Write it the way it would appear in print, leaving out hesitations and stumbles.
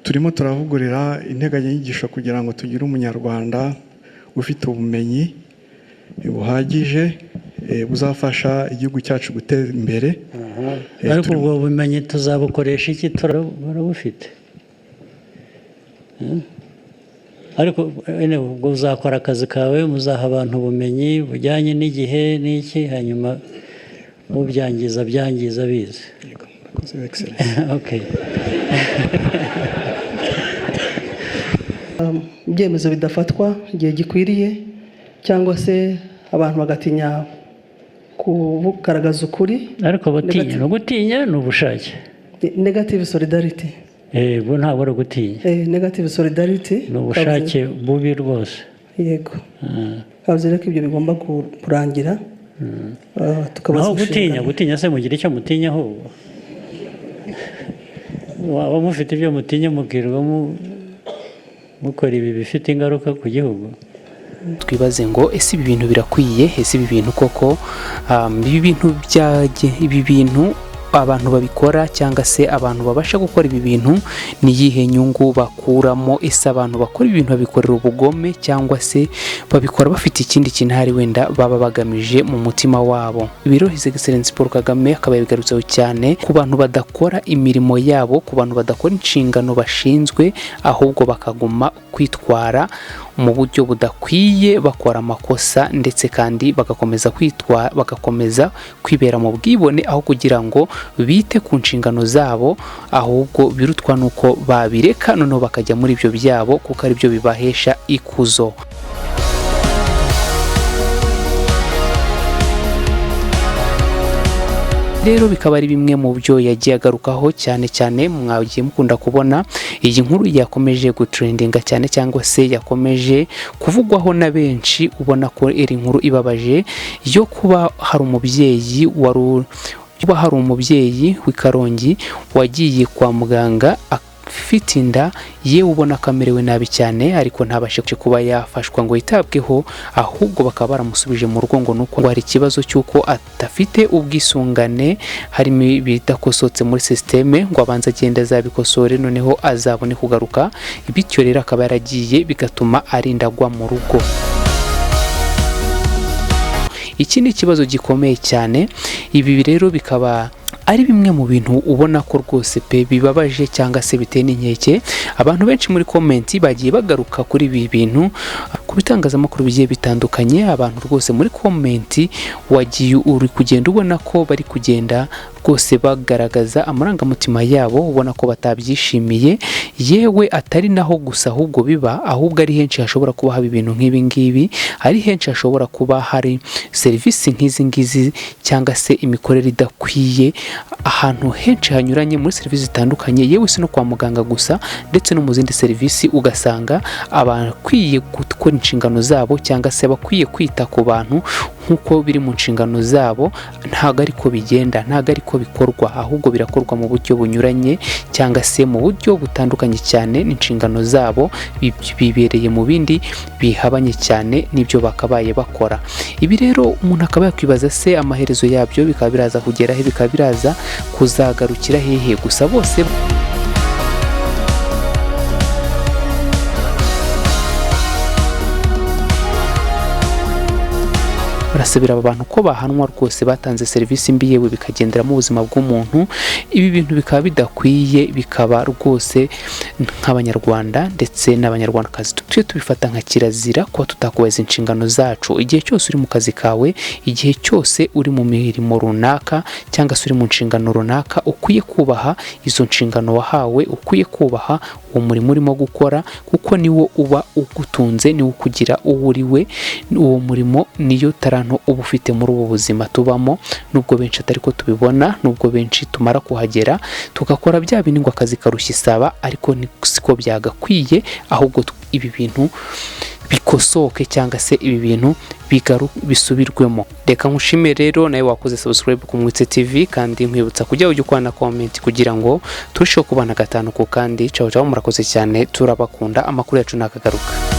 turimo turavugurira integanyanyigisho kugira ngo tugire umunyarwanda ufite ubumenyi buhagije buzafasha igihugu cyacu gutera imbere. Ariko ubwo bumenyi tuzabukoresha iki? Turabufite. Ariko ubwo uzakora akazi kawe, muzaha abantu ubumenyi bujyanye n'igihe n'iki, hanyuma ubyangiza bize. Okay. Ibyemezo bidafatwa igihe gikwiriye cyangwa se abantu bagatinya kugaragaza ukuri. Ariko gutinya ni ubushake. Negative solidarity. Bo ntabwo ari ugutinya. Negative solidarity ni ubushake bubi rwose. Yego. Kavuze rero ko ibyo bigomba kurangira. Naho gutinya se mugira icyo mutinyaho. Waba mufite ibyo mutinya mubwirwa mukora ibi bifite ingaruka ku gihugu. Twibaze ngo ese ibi bintu birakwiye, ese ibi bintu koko ibi bintu abantu babikora cyangwa se abantu babasha gukora ibi bintu ni yihe nyungu bakuramo? Ese abantu bakora ibintu babikorera ubugome cyangwa se babikora bafite ikindi kintu hari wenda baba bagamije mu mutima wabo? Ibiro His Excellency Paul Kagame akaba yabigarutseho cyane ku bantu badakora imirimo yabo, ku bantu badakora inshingano bashinzwe, ahubwo bakaguma kwitwara mu buryo budakwiye, bakora amakosa ndetse kandi bagakomeza kwibera mu bwibone aho kugira ngo bite ku nshingano zabo, ahubwo birutwa nuko babireka noneho bakajya muri ibyo byabo kuko ari byo bibahesha ikuzo. Rero bikaba ari bimwe mu byo yagiye agarukaho cyane mwagiye mukunda kubona iyi nkuru yakomeje gutrendinga cyane cyangwa se yakomeje kuvugwaho na benshi, ubona ko iri nkuru ibabaje yo kuba hari umubyeyi w'Ikarongi wagiye kwa muganga afite inda, yewe ubona ko amerewe nabi cyane ariko ntabashe kuba yafashwa ngo yitabweho, ahubwo bakaba baramusubije mu rugo ngo nuko hari ikibazo cy'uko adafite ubwisungane, harimo ibidakosotse muri systeme, ngo abanza agenda azabikosore noneho azabone kugaruka. Bityo rero akaba yaragiye bigatuma arindagwa mu rugo. Iki ni ikibazo gikomeye cyane. Ibi rero bikaba ari bimwe mu bintu ubona ko rwose pe bibabaje cyangwa se biteye n'inkeke. Abantu benshi muri komenti bagiye bagaruka kuri ibi bintu ku bitangazamakuru bigiye bitandukanye. Abantu rwose muri komenti wagiye uri kugenda ubona ko bari kugenda rwose bagaragaza amarangamutima yabo, ubona ko batabyishimiye, yewe atari naho gusa ahubwo biba, ahubwo ari henshi hashobora kuba haba ibintu nk'ibi ngibi, ari henshi hashobora kuba hari serivisi nk'izi ngizi cyangwa se imikorere idakwiye ahantu henshi hanyuranye muri serivisi zitandukanye, yewe si no kwa muganga gusa ndetse no mu zindi serivisi. Ugasanga abakwiye gukora inshingano zabo cyangwa se abakwiye kwita ku bantu nk'uko biri mu nshingano zabo, ntabwo ariko bigenda, ntabwo ariko bikorwa, ahubwo birakorwa mu buryo bunyuranye cyangwa se mu buryo butandukanye cyane n'inshingano zabo, bibereye mu bindi bihabanye cyane n'ibyo bakabaye bakora. Ibi rero umuntu akaba yakwibaza se amaherezo yabyo bikaba biraza kugera he, bikaba biraza kuzagarukira hehe? Gusa bose barasabira abantu ko bahanwa rwose batanze serivisi mbi, yewe bikagendera mu buzima bw'umuntu. Ibi bintu bikaba bidakwiye, bikaba rwose nk'abanyarwanda ndetse n'abanyarwandakazi tujye tubifata nka kirazira kuba tutakubahiriza inshingano zacu. Igihe cyose uri mu kazi kawe, igihe cyose uri mu mirimo runaka cyangwa se uri mu nshingano runaka, ukwiye kubaha izo nshingano wahawe, ukwiye kubaha uwo murimo urimo gukora, kuko niwo uba ugutunze, niwo kugira uwo uriwe. Uwo murimo niyo taranto uba ufite muri ubu buzima tubamo, nubwo benshi atari ko tubibona, nubwo benshi tumara kuhagera tugakora bya bindi ngo akazi karushya isaba, ariko siko byagakwiye, ahubwo ibi bintu bikosoke cyangwa se ibi bintu bisubirwemo. Reka nkushime rero nawe wakoze subscribe ku Mwitse TV, kandi nkwibutsa kujya ujya ukwana comment kugira ngo turusheho kubana gatanu ku kandi. Ciao murakoze cyane, turabakunda, amakuru yacu nakagaruka.